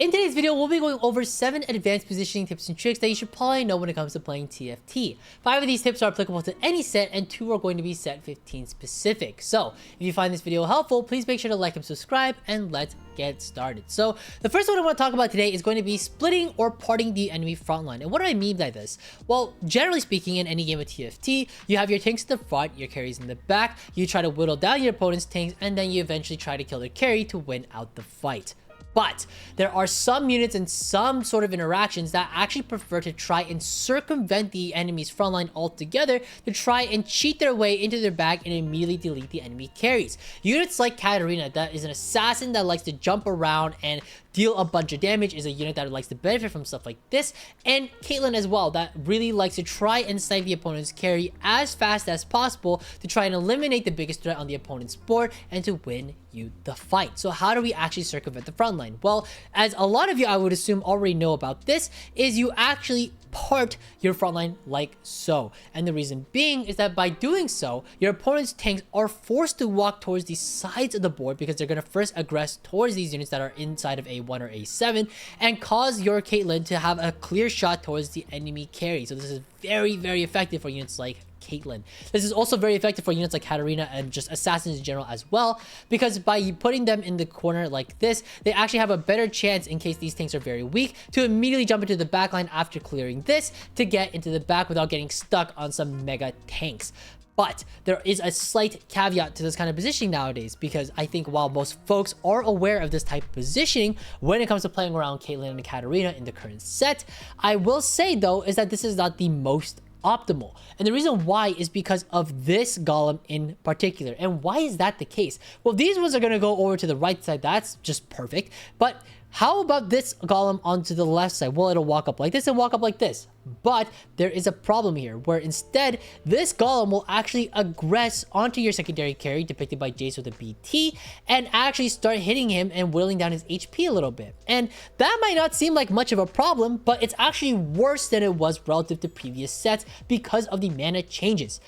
In today's video, we'll be going over 7 advanced positioning tips and tricks that you should probably know when it comes to playing TFT. 5 of these tips are applicable to any set, and 2 are going to be set 15 specific. So, if you find this video helpful, please make sure to like and subscribe, and let's get started. So, the first one I want to talk about today is going to be splitting or parting the enemy front line. And what do I mean by this? Well, generally speaking, in any game of TFT, you have your tanks in the front, your carries in the back, you try to whittle down your opponent's tanks, and then you eventually try to kill their carry to win out the fight. But there are some units and some sort of interactions that actually prefer to try and circumvent the enemy's front line altogether to try and cheat their way into their back and immediately delete the enemy carries. Units like Katarina, that is an assassin that likes to jump around and deal a bunch of damage, is a unit that likes to benefit from stuff like this. And Caitlyn as well, that really likes to try and snipe the opponent's carry as fast as possible to try and eliminate the biggest threat on the opponent's board and to win you the fight. So how do we actually circumvent the front line? Well, as a lot of you I would assume already know about this, is you actually part your front line like so. And the reason being is that by doing so, your opponent's tanks are forced to walk towards the sides of the board because they're going to first aggress towards these units that are inside of A1 or A7 and cause your Caitlyn to have a clear shot towards the enemy carry. So this is very, very effective for units like Caitlyn. This is also very effective for units like Katarina and just assassins in general as well, because by putting them in the corner like this, they actually have a better chance, in case these tanks are very weak, to immediately jump into the backline after clearing this to get into the back without getting stuck on some mega tanks. But there is a slight caveat to this kind of positioning nowadays, because I think while most folks are aware of this type of positioning when it comes to playing around Caitlyn and Katarina in the current set, I will say though is that this is not the most optimal. And the reason why is because of this golem in particular. And why is that the case? Well, these ones are going to go over to the right side. That's just perfect. But how about this golem onto the left side? Well, it'll walk up like this and walk up like this. But there is a problem here, where instead this golem will actually aggress onto your secondary carry, depicted by Jace with a BT, and actually start hitting him and whittling down his HP a little bit. And that might not seem like much of a problem, but it's actually worse than it was relative to previous sets because of the mana changes.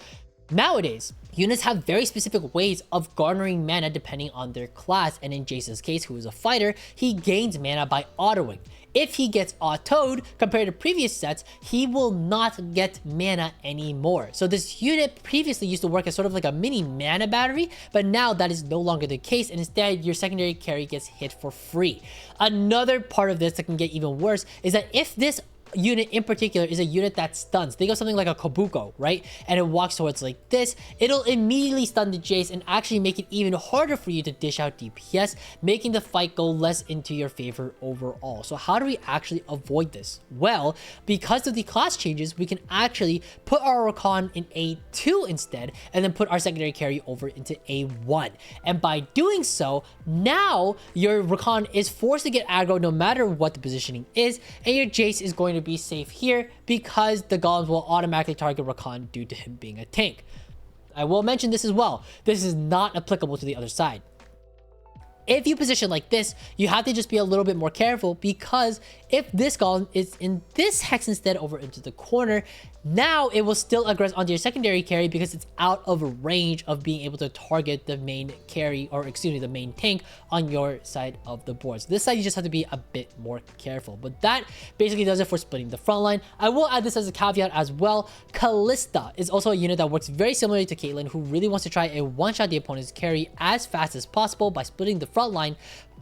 Nowadays, units have very specific ways of garnering mana depending on their class, and in Jace's case, who is a fighter, he gains mana by autoing. If he gets autoed compared to previous sets, he will not get mana anymore. So this unit previously used to work as sort of like a mini mana battery, but now that is no longer the case, and instead your secondary carry gets hit for free. Another part of this that can get even worse is that if this unit in particular is a unit that stuns, think of something like a Kabuko, right? And it walks towards like this, it'll immediately stun the Jace and actually make it even harder for you to dish out DPS, making the fight go less into your favor overall. So how do we actually avoid this? Well, because of the class changes, we can actually put our Rakan in A2 instead, and then put our secondary carry over into A1. And by doing so, now your Rakan is forced to get aggro no matter what the positioning is, and your Jace is going to be safe here because the golems will automatically target Rakan due to him being a tank. I will mention this as well. This is not applicable to the other side. If you position like this, you have to just be a little bit more careful, because if this golem is in this hex instead over into the corner, now it will still aggress onto your secondary carry because it's out of range of being able to target the main carry, or excuse me, the main tank on your side of the board. So this side you just have to be a bit more careful. But that basically does it for splitting the front line. I will add this as a caveat as well. Kalista is also a unit that works very similarly to Caitlyn, who really wants to try and one-shot the opponent's carry as fast as possible by splitting the front line.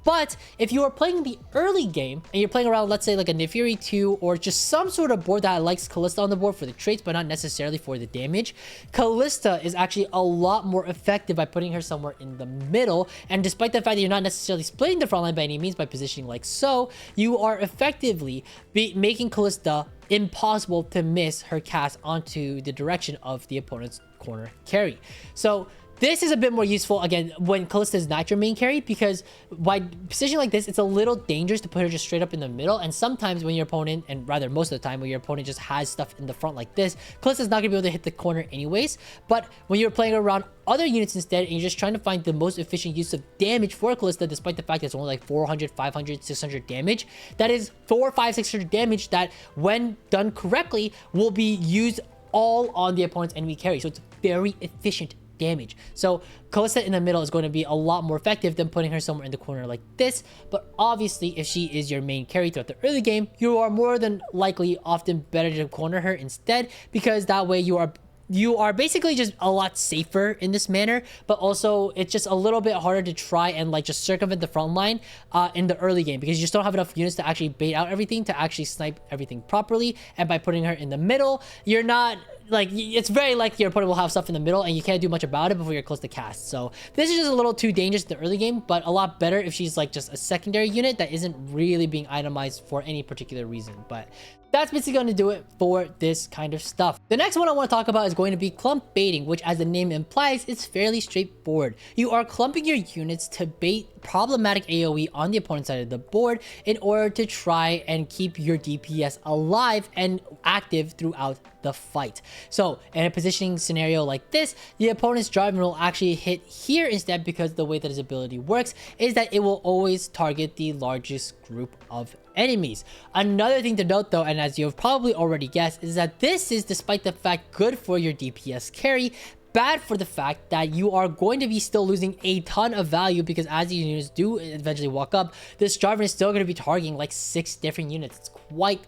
But if you are playing the early game and you're playing around, let's say like a Nefiri 2 or just some sort of board that likes Kalista on the board for the traits but not necessarily for the damage, Kalista is actually a lot more effective by putting her somewhere in the middle. And despite the fact that you're not necessarily splitting the front line by any means by positioning like so, you are effectively making Kalista impossible to miss her cast onto the direction of the opponent's corner carry. So this is a bit more useful, again, when Kalista is not your main carry, because by positioning like this, it's a little dangerous to put her just straight up in the middle. And sometimes when your opponent, and rather most of the time when your opponent just has stuff in the front like this, Kalista is not going to be able to hit the corner anyways. But when you're playing around other units instead, and you're just trying to find the most efficient use of damage for Kalista, despite the fact that it's only like 400, 500, 600 damage, that is 4, 5, 600 damage that, when done correctly, will be used all on the opponent's enemy carry. So it's very efficient damage. So Kalista in the middle is going to be a lot more effective than putting her somewhere in the corner like this. But obviously, if she is your main carry throughout the early game, you are more than likely often better to corner her instead, because that way you are basically just a lot safer in this manner, but also it's just a little bit harder to try and like just circumvent the front line in the early game, because you just don't have enough units to actually bait out everything, to actually snipe everything properly. And by putting her in the middle, you're not like, it's very likely your opponent will have stuff in the middle and you can't do much about it before you're close to cast. So this is just a little too dangerous in the early game, but a lot better if she's like just a secondary unit that isn't really being itemized for any particular reason. But that's basically going to do it for this kind of stuff. The next one I want to talk about is going to be clump baiting, which, as the name implies, is fairly straightforward. You are clumping your units to bait problematic AoE on the opponent's side of the board in order to try and keep your DPS alive and active throughout the fight. So in a positioning scenario like this, the opponent's Jarvan will actually hit here instead, because the way that his ability works is that it will always target the largest group of enemies. Another thing to note though, and as you've probably already guessed, is that this is, despite the fact, good for your DPS carry, bad for the fact that you are going to be still losing a ton of value, because as these units do eventually walk up, this Jarvan is still going to be targeting like 6 different units. It's quite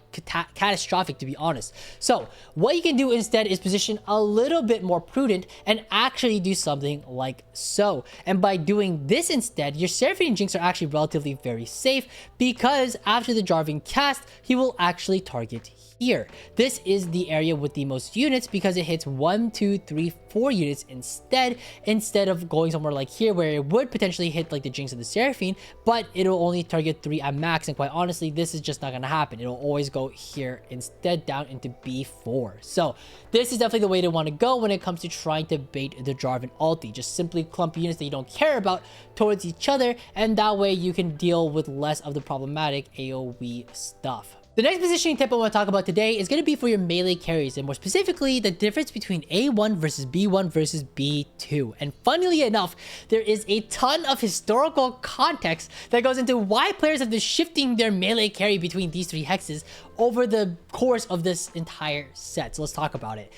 catastrophic, to be honest. So what you can do instead is position a little bit more prudent and actually do something like so. And by doing this instead, your Seraphine and Jinx are actually relatively very safe, because after the Jarvan cast, he will actually target here. This is the area with the most units, because it hits 1, 2, 3, 4 units instead of going somewhere like here where it would potentially hit like the Jinx and the Seraphine, but it'll only target 3 at max. And quite honestly, this is just not going to happen. It'll always go here instead, down into B4. So this is definitely the way to want to go when it comes to trying to bait the Jarvan ulti. Just simply clump units that you don't care about towards each other, and that way you can deal with less of the problematic AoE stuff. The next positioning tip I want to talk about today is going to be for your melee carries, and more specifically, the difference between A1 versus B1 versus B2. And funnily enough, there is a ton of historical context that goes into why players have been shifting their melee carry between these 3 hexes over the course of this entire set. So let's talk about it.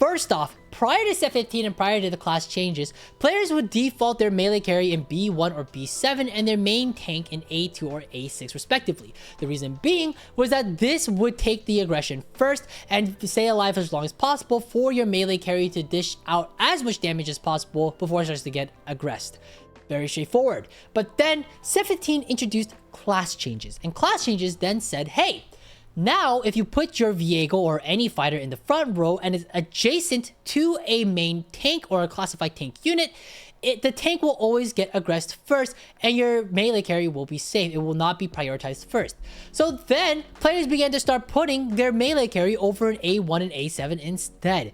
First off, prior to set 15 and prior to the class changes, players would default their melee carry in B1 or B7 and their main tank in A2 or A6 respectively. The reason being was that this would take the aggression first and stay alive as long as possible for your melee carry to dish out as much damage as possible before it starts to get aggressed. Very straightforward. But then set 15 introduced class changes, and class changes then said, hey, now, if you put your Viego or any fighter in the front row and is adjacent to a main tank or a classified tank unit, the tank will always get aggressed first, and your melee carry will be safe. It will not be prioritized first. So then, players began to start putting their melee carry over an A1 and A7 instead.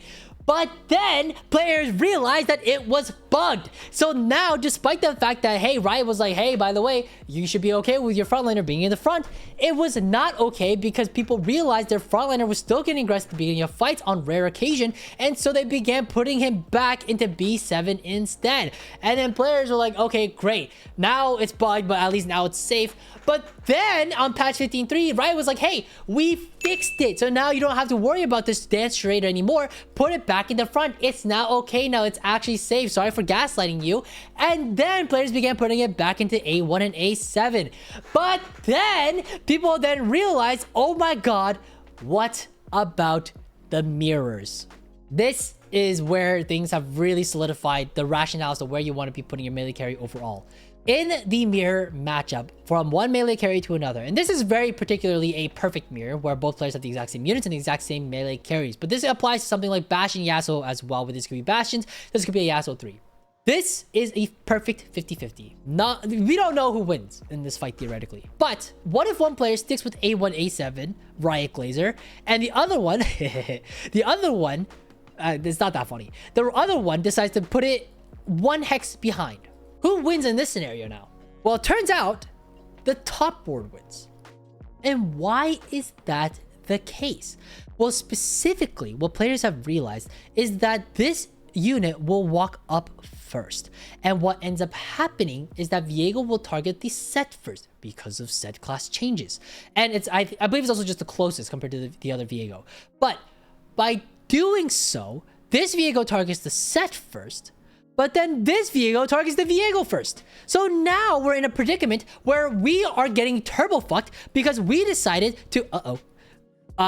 But then players realized that it was bugged. So now, despite the fact that, hey, Riot was like, hey, by the way, you should be okay with your frontliner being in the front, it was not okay, because people realized their frontliner was still getting aggressive at the beginning of fights on rare occasion, and so they began putting him back into B7 instead. And then players were like, okay, great, now it's bugged, but at least now it's safe. But then on patch 15.3, Riot was like, hey, we fixed it, so now you don't have to worry about this dance charade anymore. Put it back in the front. It's now okay. Now it's actually safe. Sorry for gaslighting you. And then players began putting it back into A1 and A7. But then people then realized, oh my god, what about the mirrors? This is where things have really solidified the rationales of where you want to be putting your melee carry overall. In the mirror matchup from one melee carry to another, and this is very particularly a perfect mirror where both players have the exact same units and the exact same melee carries, but this applies to something like Bastion Yasuo as well, where this could be Bastions, this could be a Yasuo 3. This is a perfect 50-50. We don't know who wins in this fight theoretically, but what if one player sticks with A1, A7, Riot Glazer, and the other one, it's not that funny, the other one decides to put it 1 hex behind? Who wins in this scenario now? Well, it turns out the top board wins. And why is that the case? Well, specifically, what players have realized is that this unit will walk up first. And what ends up happening is that Viego will target the set first because of set class changes. And I believe it's also just the closest compared to the other Viego. But by doing so, this Viego targets the set first, But then this Viego targets the Viego first. So now we're in a predicament where we are getting turbo fucked because we decided to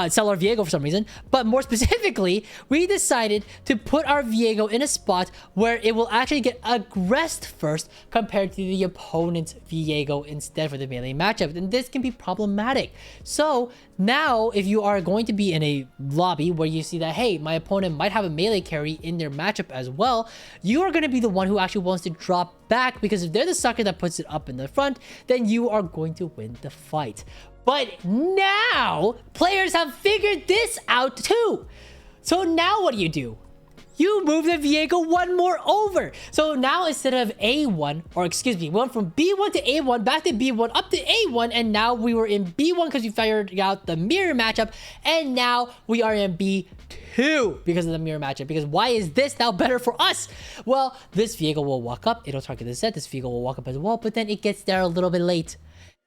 sell our Viego for some reason. But more specifically, we decided to put our Viego in a spot where it will actually get aggressed first compared to the opponent's Viego instead for the melee matchup. And this can be problematic. So now if you are going to be in a lobby where you see that, hey, my opponent might have a melee carry in their matchup as well, you are going to be the one who actually wants to drop back, because if they're the sucker that puts it up in the front, then you are going to win the fight. But now players have figured this out too. So now what do? You move the Viego one more over. So now instead of A1, or excuse me, we went from B1 to A1, back to B1, up to A1, and now we were in B1 because we figured out the mirror matchup, and now we are in B2 because of the mirror matchup. Because why is this now better for us? Well, this Viego will walk up, it'll target the set, this Viego will walk up as well, but then it gets there a little bit late.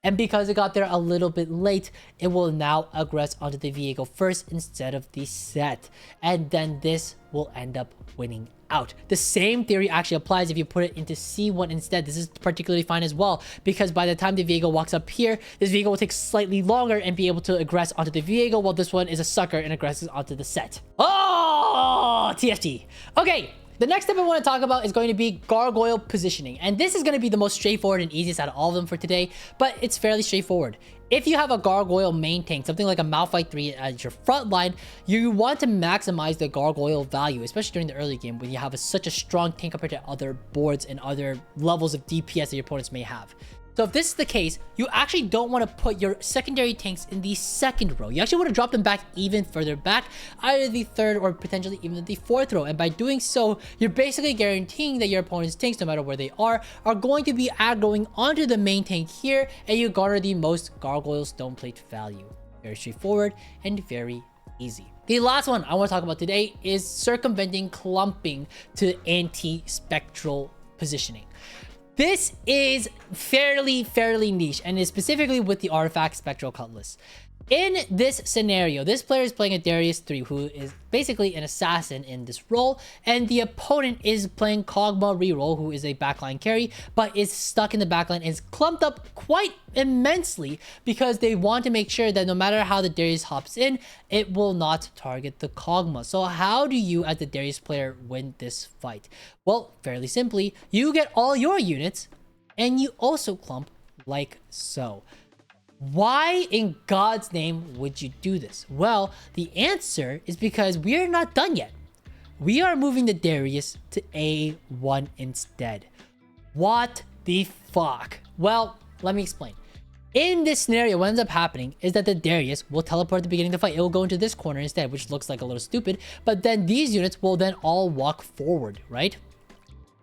And because it got there a little bit late, it will now aggress onto the Viego first instead of the set. And then this will end up winning out. The same theory actually applies if you put it into C1 instead. This is particularly fine as well, because by the time the Viego walks up here, this Viego will take slightly longer and be able to aggress onto the Viego, while this one is a sucker and aggresses onto the set. Oh, TFT. Okay. The next step I want to talk about is going to be Gargoyle positioning. And this is going to be the most straightforward and easiest out of all of them for today, but it's fairly straightforward. If you have a Gargoyle main tank, something like a Malphite 3 as your front line, you want to maximize the Gargoyle value, especially during the early game when you have such a strong tank compared to other boards and other levels of DPS that your opponents may have. So if this is the case, you actually don't want to put your secondary tanks in the second row. You actually want to drop them back even further back, either the third or potentially even the fourth row. And by doing so, you're basically guaranteeing that your opponent's tanks, no matter where they are going to be aggroing onto the main tank here, and you garner the most Gargoyle stoneplate value. Very straightforward and very easy. The last one I want to talk about today is circumventing clumping to anti-spectral positioning. This is fairly niche, and is specifically with the artifact Spectral Cutlass. In this scenario, this player is playing a Darius 3, who is basically an assassin in this role, and the opponent is playing Kog'Maw reroll, who is a backline carry, but is stuck in the backline and is clumped up quite immensely because they want to make sure that no matter how the Darius hops in, it will not target the Kog'Maw. So how do you, as the Darius player, win this fight? Well, fairly simply, you get all your units, and you also clump like so. Why in God's name would you do this? Well, the answer is because we are not done yet. We are moving the Darius to A1 instead. What the fuck? Well, let me explain. In this scenario, what ends up happening is that the Darius will teleport at the beginning of the fight. It will go into this corner instead, which looks like a little stupid. But then these units will then all walk forward, right?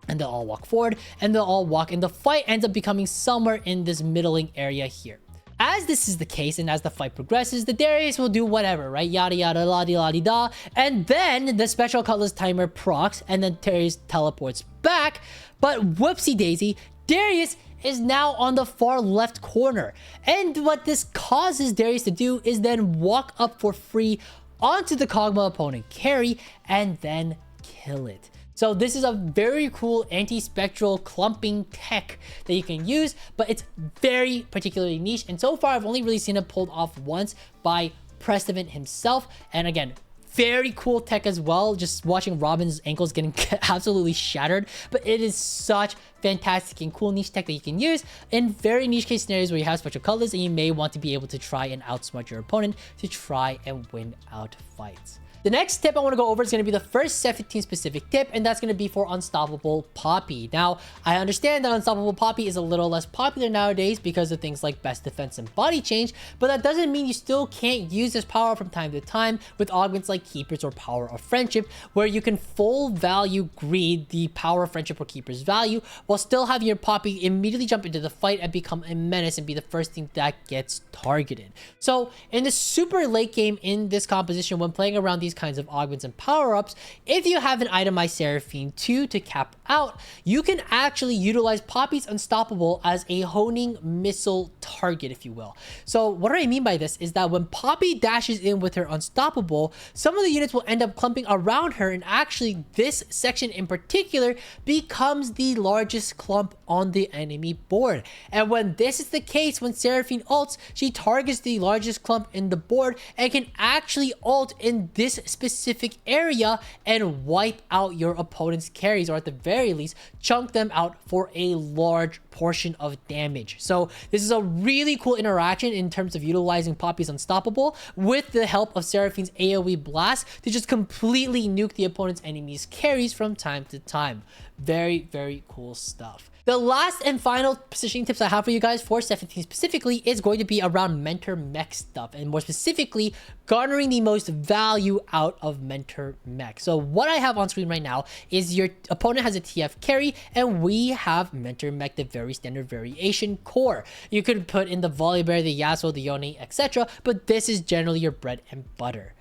And they'll all walk forward, and they'll all walk, and the fight ends up becoming somewhere in this middling area here. As this is the case, and as the fight progresses, the Darius will do whatever, right? Yada yada la-di-la-di-da. And then the Spectral Cutlass timer procs, and then Darius teleports back. But whoopsie daisy, Darius is now on the far left corner. And what this causes Darius to do is then walk up for free onto the Kog'Maw opponent carry, and then kill it. So this is a very cool anti-spectral clumping tech that you can use, but it's very particularly niche. And so far, I've only really seen it pulled off once by Prestivan himself. And again, very cool tech as well. Just watching Robin's ankles getting absolutely shattered. But it is such fantastic and cool niche tech that you can use in very niche case scenarios where you have Spectral Cutlass and you may want to be able to try and outsmart your opponent to try and win out fights. The next tip I want to go over is going to be the first Set 15 specific tip, and that's going to be for Unstoppable Poppy. Now, I understand that Unstoppable Poppy is a little less popular nowadays because of things like Best Defense and Body Change, but that doesn't mean you still can't use this power from time to time with augments like Keepers or Power of Friendship, where you can full value greed the Power of Friendship or Keepers value while still having your Poppy immediately jump into the fight and become a menace and be the first thing that gets targeted. So in the super late game in this composition, when playing around these kinds of augments and power-ups, if you have an itemized Seraphine 2 to cap out, you can actually utilize Poppy's Unstoppable as a honing missile target, if you will. So what do I mean by this is that when Poppy dashes in with her Unstoppable, some of the units will end up clumping around her, and actually this section in particular becomes the largest clump on the enemy board. And when this is the case, when Seraphine ults, she targets the largest clump in the board and can actually ult in this specific area and wipe out your opponent's carries, or at the very least chunk them out for a large portion of damage. So this is a really cool interaction in terms of utilizing Poppy's Unstoppable with the help of Seraphine's AoE blast to just completely nuke the opponent's enemy's carries from time to time. Very, very cool stuff. The last and final positioning tips I have for you guys for set 15 specifically is going to be around mentor mech stuff, and more specifically garnering the most value out of mentor mech. So what I have on screen right now is your opponent has a TF carry and we have mentor mech, the very standard variation core. You could put in the Volibear, the Yasuo, the Yone, etc., but this is generally your bread and butter.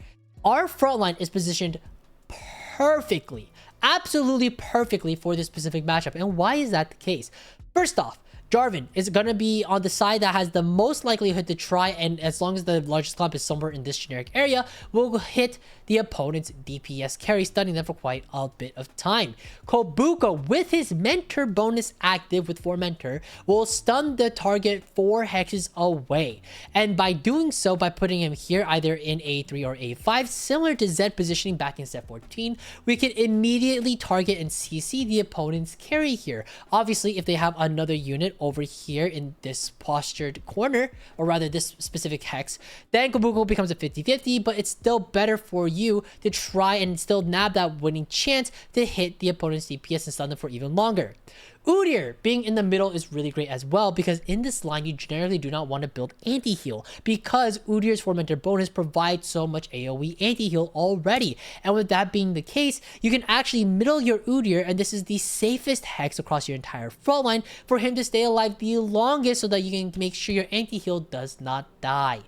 Our front line is positioned perfectly, absolutely perfectly for this specific matchup. And why is that the case? First off, Jarvan is going to be on the side that has the most likelihood to try, and as long as the largest clump is somewhere in this generic area, will hit the opponent's DPS carry, stunning them for quite a bit of time. Kobuko, with his mentor bonus active with 4 mentor, will stun the target 4 hexes away. And by doing so, by putting him here either in A3 or A5, similar to Zed positioning back in set 14, we can immediately target and CC the opponent's carry here. Obviously, if they have another unit over here in this postured corner, or rather this specific hex, then Kobuko becomes a 50-50, but it's still better for you to try and still nab that winning chance to hit the opponent's DPS and stun them for even longer. Udyr being in the middle is really great as well, because in this line you generally do not want to build anti-heal, because Udyr's 4 mentor bonus provides so much AoE anti-heal already. And with that being the case, you can actually middle your Udyr, and this is the safest hex across your entire front line for him to stay alive the longest, so that you can make sure your anti-heal does not die.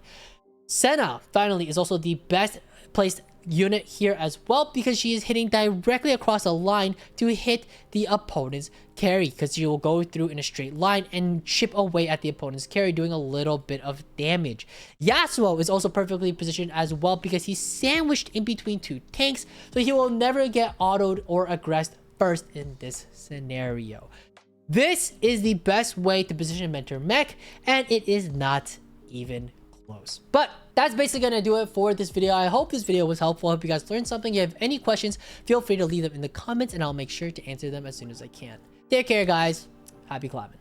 Senna finally is also the best placed unit here as well, because she is hitting directly across a line to hit the opponent's carry, because she will go through in a straight line and chip away at the opponent's carry, doing a little bit of damage. Yasuo is also perfectly positioned as well, because he's sandwiched in between 2 tanks, so he will never get autoed or aggressed first in this scenario. This is the best way to position mentor mech, and it is not even close. But that's basically gonna do it for this video. I hope this video was helpful. I hope you guys learned something. If you have any questions, feel free to leave them in the comments and I'll make sure to answer them as soon as I can. Take care, guys. Happy climbing.